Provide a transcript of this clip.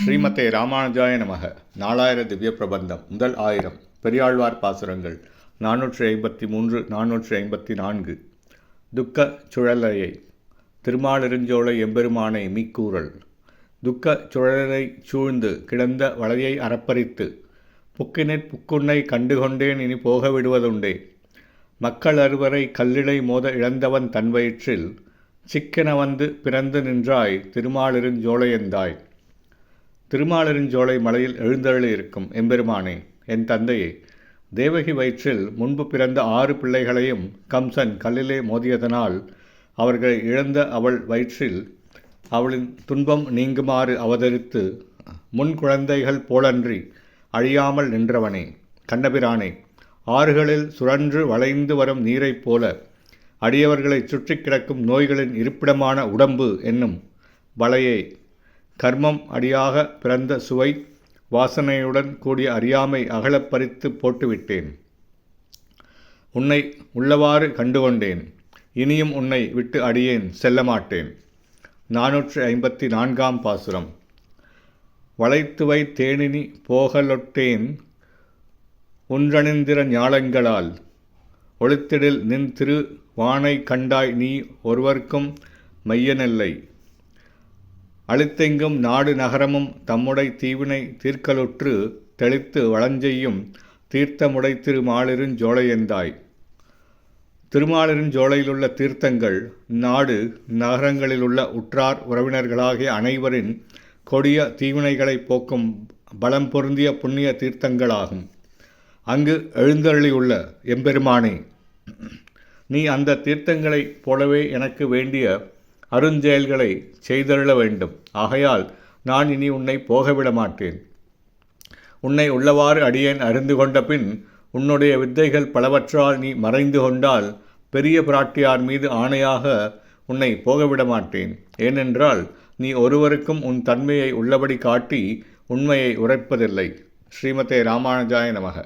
ஸ்ரீமதே ராமானுஜாய நமக. நாலாயிர திவ்ய பிரபந்தம் முதல் 1000 பெரியாழ்வார் பாசுரங்கள் 453 454. துக்க சுழலையை திருமாலிருஞ்சோலை எம்பெருமானை மீக்கூறல். துக்க சுழலை சூழ்ந்து கிடந்த வளையை அறப்பறித்து புக்கினிற் புக்குன்னை கண்டுகொண்டேன் இனி போக விடுவதுண்டே. மக்கள் அறுவரை கல்லிடை மோத இழந்தவன் தன் வயிற்றில் சிக்கென வந்து பிறந்து நின்றாய் திருமாலிருஞ்சோலையந்தாய். திருமாலிருஞ்சோலை மலையில் எழுந்தருளி இருக்கும் எம்பெருமானே, என் தந்தையே, தேவகி வயிற்றில் முன்பு பிறந்த 6 பிள்ளைகளையும் கம்சன் கல்லிலே மோதியதனால் அவர்களை இழந்த அவள் வயிற்றில் அவளின் துன்பம் நீங்குமாறு அவதரித்து முன் குழந்தைகள் போலன்றி அழியாமல் நின்றவனே, கண்ணபிரானே, ஆறுகளில் சுழன்று வளைந்து வரும் நீரைப் போல அடியவர்களை சுற்றி கிடக்கும் நோய்களின் இருப்பிடமான உடம்பு என்னும் வளையை கர்மம் அடியாக பிறந்த சுவை வாசனையுடன் கூடிய அறியாமை அகலப் பறித்து போட்டுவிட்டேன். உன்னை உள்ளவாறு கண்டுகொண்டேன். இனியும் உன்னை விட்டு அடியேன் செல்ல மாட்டேன். 454 பாசுரம். வளைத்துவை தேனினி போகலொட்டேன் உன்றணிந்திர ஞாலங்களால் ஒளித்திடில் நின் திரு வானை கண்டாய் நீ ஒருவர்க்கும் மையனெல்லை. அளித்தெங்கும் நாடு நகரமும் தம்முடை தீவினை தீர்க்கலுற்று தெளித்து வளஞ்செய்யும் தீர்த்தமுடை திருமாலிருஞ்சோலையந்தாய். திருமாலிருஞ்சோலையிலுள்ள தீர்த்தங்கள் நாடு நகரங்களிலுள்ள உற்றார் உறவினர்களாகிய அனைவரின் கொடிய தீவினைகளை போக்கும் பலம் பொருந்திய புண்ணிய தீர்த்தங்களாகும். அங்கு எழுந்தருளியுள்ள எம்பெருமானே, நீ அந்த தீர்த்தங்களைப் போலவே எனக்கு வேண்டிய அருஞ்செயல்களை செய்தருள வேண்டும். ஆகையால் நான் இனி உன்னை போகவிட மாட்டேன். உன்னை உள்ளவாறு அடியேன் அறிந்து கொண்ட பின் உன்னுடைய வித்தைகள் பலவற்றால் நீ மறைந்து கொண்டால் பெரிய பிராட்டியார் மீது ஆணையாக உன்னை போகவிட மாட்டேன். ஏனென்றால் நீ ஒருவருக்கும் உன் தன்மையை உள்ளபடி காட்டி உண்மையை உரைப்பதில்லை. ஸ்ரீமதே ராமானுஜாய நமக.